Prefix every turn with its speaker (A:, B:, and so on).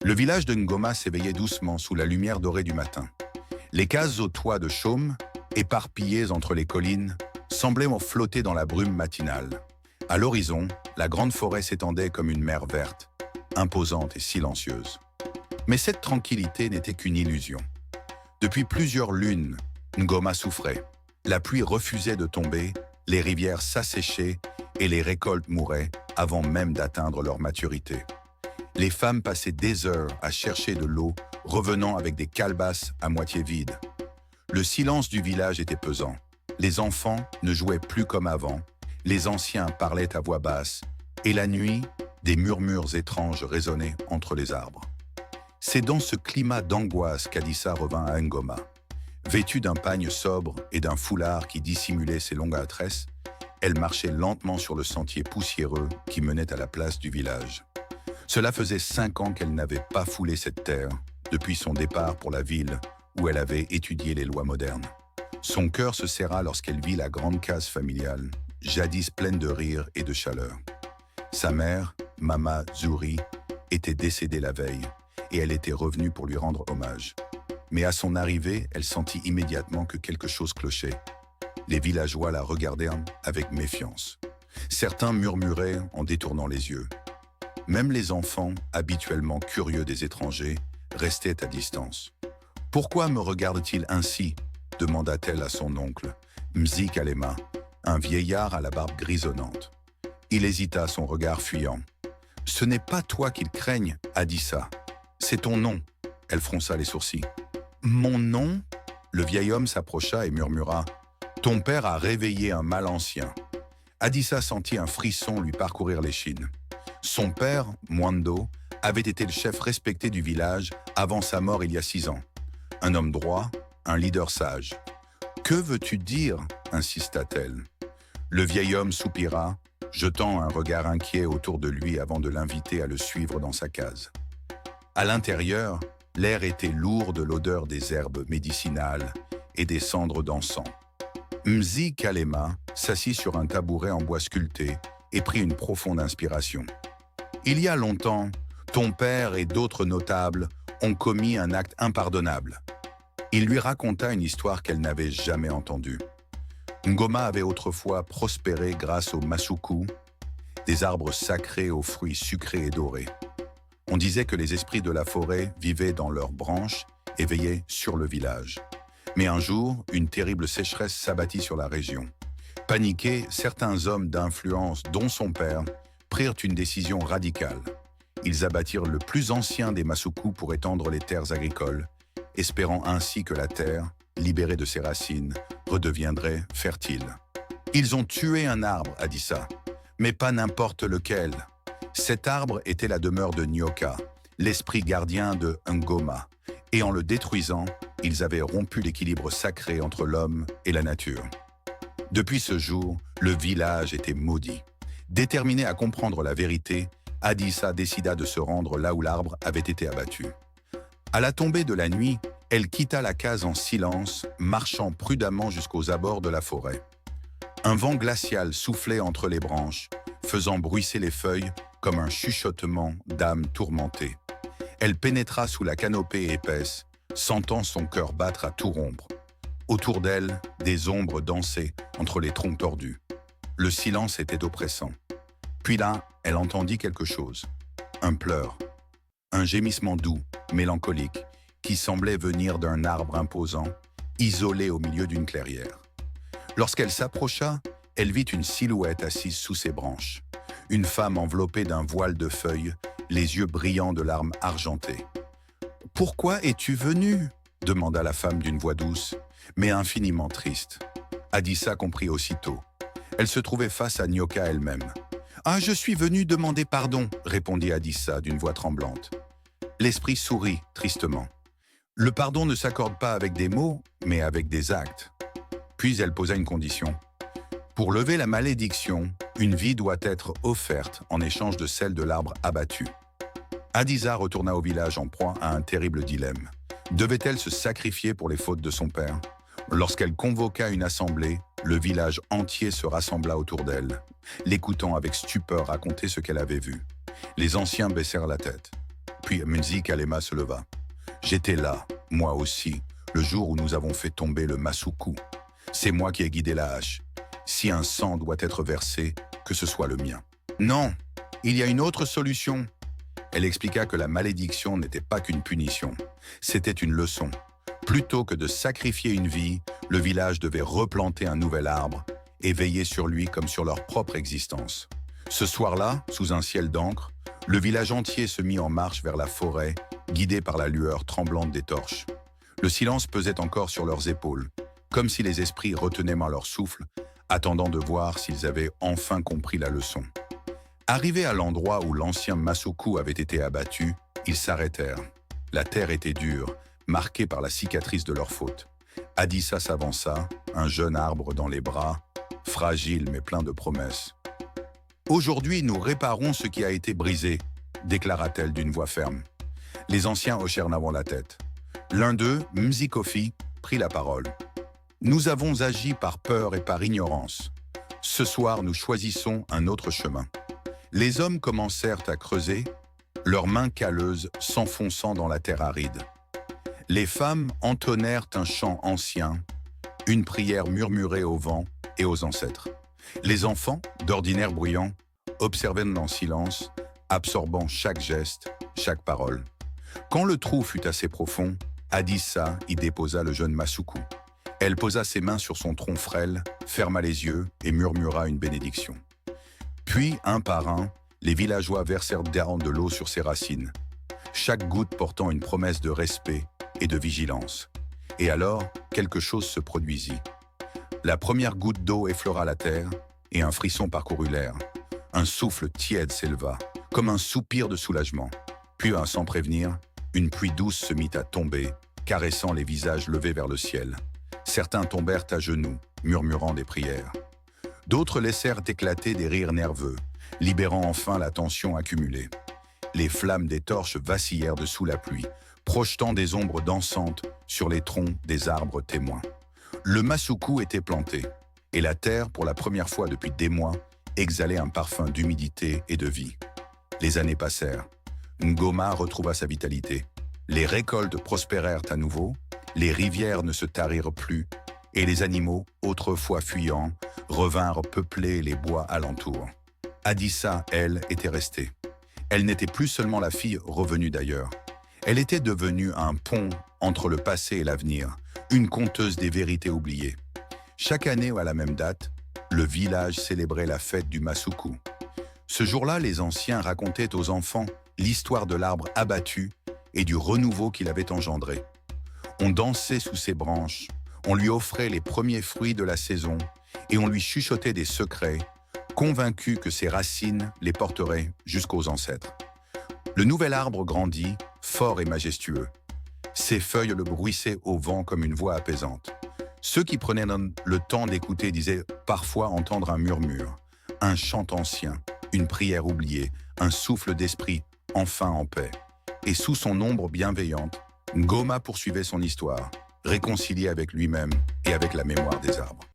A: Le village de Ngoma s'éveillait doucement sous la lumière dorée du matin. Les cases aux toits de chaume, éparpillées entre les collines, semblaient flotter dans la brume matinale. À l'horizon, la grande forêt s'étendait comme une mer verte, imposante et silencieuse. Mais cette tranquillité n'était qu'une illusion. Depuis plusieurs lunes, Ngoma souffrait. La pluie refusait de tomber, les rivières s'asséchaient et les récoltes mouraient avant même d'atteindre leur maturité. Les femmes passaient des heures à chercher de l'eau, revenant avec des calebasses à moitié vides. Le silence du village était pesant. Les enfants ne jouaient plus comme avant, les anciens parlaient à voix basse, et la nuit, des murmures étranges résonnaient entre les arbres. C'est dans ce climat d'angoisse qu'Adissa revint à Ngoma. Vêtue d'un pagne sobre et d'un foulard qui dissimulait ses longues tresses, elle marchait lentement sur le sentier poussiéreux qui menait à la place du village. Cela faisait 5 ans qu'elle n'avait pas foulé cette terre, depuis son départ pour la ville où elle avait étudié les lois modernes. Son cœur se serra lorsqu'elle vit la grande case familiale, jadis pleine de rire et de chaleur. Sa mère, Mama Zuri, était décédée la veille, et elle était revenue pour lui rendre hommage. Mais à son arrivée, elle sentit immédiatement que quelque chose clochait. Les villageois la regardèrent avec méfiance. Certains murmuraient en détournant les yeux. Même les enfants, habituellement curieux des étrangers, restaient à distance. « Pourquoi me regarde-t-il ainsi ?» demanda-t-elle à son oncle, Mzi Kalema, un vieillard à la barbe grisonnante. Il hésita, son regard fuyant. « Ce n'est pas toi qu'ils craignent, Adissa. C'est ton nom. » Elle fronça les sourcils. « Mon nom ?» Le vieil homme s'approcha et murmura. « Ton père a réveillé un mal ancien. » Adissa sentit un frisson lui parcourir l'échine. Son père, Mwando, avait été le chef respecté du village avant sa mort il y a 6 ans. Un homme droit, un leader sage. « Que veux-tu dire ?» insista-t-elle. Le vieil homme soupira, jetant un regard inquiet autour de lui avant de l'inviter à le suivre dans sa case. À l'intérieur, l'air était lourd de l'odeur des herbes médicinales et des cendres d'encens. Mzi Kalema s'assit sur un tabouret en bois sculpté et prit une profonde inspiration. « Il y a longtemps, ton père et d'autres notables ont commis un acte impardonnable. » Il lui raconta une histoire qu'elle n'avait jamais entendue. Ngoma avait autrefois prospéré grâce aux masuku, des arbres sacrés aux fruits sucrés et dorés. On disait que les esprits de la forêt vivaient dans leurs branches et veillaient sur le village. Mais un jour, une terrible sécheresse s'abattit sur la région. Paniqués, certains hommes d'influence, dont son père, prirent une décision radicale. Ils abattirent le plus ancien des masuku pour étendre les terres agricoles, espérant ainsi que la terre, libérée de ses racines, redeviendrait fertile. Ils ont tué un arbre, Adissa, mais pas n'importe lequel. Cet arbre était la demeure de Nyoka, l'esprit gardien de Ngoma, et en le détruisant, ils avaient rompu l'équilibre sacré entre l'homme et la nature. Depuis ce jour, le village était maudit. Déterminée à comprendre la vérité, Adissa décida de se rendre là où l'arbre avait été abattu. À la tombée de la nuit, elle quitta la case en silence, marchant prudemment jusqu'aux abords de la forêt. Un vent glacial soufflait entre les branches, faisant bruisser les feuilles comme un chuchotement d'âme tourmentée. Elle pénétra sous la canopée épaisse, sentant son cœur battre à tout rompre. Autour d'elle, des ombres dansaient entre les troncs tordus. Le silence était oppressant. Puis là, elle entendit quelque chose. Un pleur. Un gémissement doux, mélancolique, qui semblait venir d'un arbre imposant, isolé au milieu d'une clairière. Lorsqu'elle s'approcha, elle vit une silhouette assise sous ses branches. Une femme enveloppée d'un voile de feuilles, les yeux brillants de larmes argentées. « Pourquoi es-tu venue ?» demanda la femme d'une voix douce, mais infiniment triste. Adissa comprit aussitôt. Elle se trouvait face à Nyoka elle-même. « Ah, je suis venue demander pardon » répondit Adissa d'une voix tremblante. L'esprit sourit tristement. Le pardon ne s'accorde pas avec des mots, mais avec des actes. Puis elle posa une condition. Pour lever la malédiction, une vie doit être offerte en échange de celle de l'arbre abattu. Adissa retourna au village en proie à un terrible dilemme. Devait-elle se sacrifier pour les fautes de son père? Lorsqu'elle convoqua une assemblée, le village entier se rassembla autour d'elle, l'écoutant avec stupeur raconter ce qu'elle avait vu. Les anciens baissèrent la tête. « Puis Mnzi Kalema se leva. J'étais là, moi aussi, le jour où nous avons fait tomber le Masuku. C'est moi qui ai guidé la hache. Si un sang doit être versé, que ce soit le mien. Non, il y a une autre solution. Elle expliqua que la malédiction n'était pas qu'une punition. C'était une leçon. Plutôt que de sacrifier une vie, le village devait replanter un nouvel arbre et veiller sur lui comme sur leur propre existence. Ce soir-là, sous un ciel d'encre, le village entier se mit en marche vers la forêt, guidé par la lueur tremblante des torches. Le silence pesait encore sur leurs épaules, comme si les esprits retenaient leur souffle, attendant de voir s'ils avaient enfin compris la leçon. Arrivés à l'endroit où l'ancien Masuku avait été abattu, ils s'arrêtèrent. La terre était dure, marquée par la cicatrice de leur faute. Adissa s'avança, un jeune arbre dans les bras, fragile mais plein de promesses. « Aujourd'hui, nous réparons ce qui a été brisé », déclara-t-elle d'une voix ferme. Les anciens hochèrent avant la tête. L'un d'eux, Mzikofi, prit la parole. « Nous avons agi par peur et par ignorance. Ce soir, nous choisissons un autre chemin. » Les hommes commencèrent à creuser, leurs mains calleuses s'enfonçant dans la terre aride. Les femmes entonnèrent un chant ancien, une prière murmurée au vent et aux ancêtres. Les enfants, d'ordinaire bruyants, observaient en silence, absorbant chaque geste, chaque parole. Quand le trou fut assez profond, Adissa y déposa le jeune Masuku. Elle posa ses mains sur son tronc frêle, ferma les yeux et murmura une bénédiction. Puis, un par un, les villageois versèrent de l'eau sur ses racines, chaque goutte portant une promesse de respect et de vigilance. Et alors, quelque chose se produisit. La première goutte d'eau effleura la terre et un frisson parcourut l'air. Un souffle tiède s'éleva, comme un soupir de soulagement. Puis, sans prévenir, une pluie douce se mit à tomber, caressant les visages levés vers le ciel. Certains tombèrent à genoux, murmurant des prières. D'autres laissèrent éclater des rires nerveux, libérant enfin la tension accumulée. Les flammes des torches vacillèrent dessous la pluie, projetant des ombres dansantes sur les troncs des arbres témoins. Le Masuku était planté, et la terre, pour la première fois depuis des mois, exhalait un parfum d'humidité et de vie. Les années passèrent. Ngoma retrouva sa vitalité. Les récoltes prospérèrent à nouveau, les rivières ne se tarirent plus, et les animaux, autrefois fuyants, revinrent peupler les bois alentours. Adissa, elle, était restée. Elle n'était plus seulement la fille revenue d'ailleurs. Elle était devenue un pont entre le passé et l'avenir, une conteuse des vérités oubliées. Chaque année ou à la même date, le village célébrait la fête du Masuku. Ce jour-là, les anciens racontaient aux enfants l'histoire de l'arbre abattu et du renouveau qu'il avait engendré. On dansait sous ses branches, on lui offrait les premiers fruits de la saison et on lui chuchotait des secrets, convaincu que ses racines les porteraient jusqu'aux ancêtres. Le nouvel arbre grandit, fort et majestueux. Ses feuilles le bruissaient au vent comme une voix apaisante. Ceux qui prenaient le temps d'écouter disaient parfois entendre un murmure, un chant ancien, une prière oubliée, un souffle d'esprit, enfin en paix. Et sous son ombre bienveillante, Ngoma poursuivait son histoire, réconcilié avec lui-même et avec la mémoire des arbres.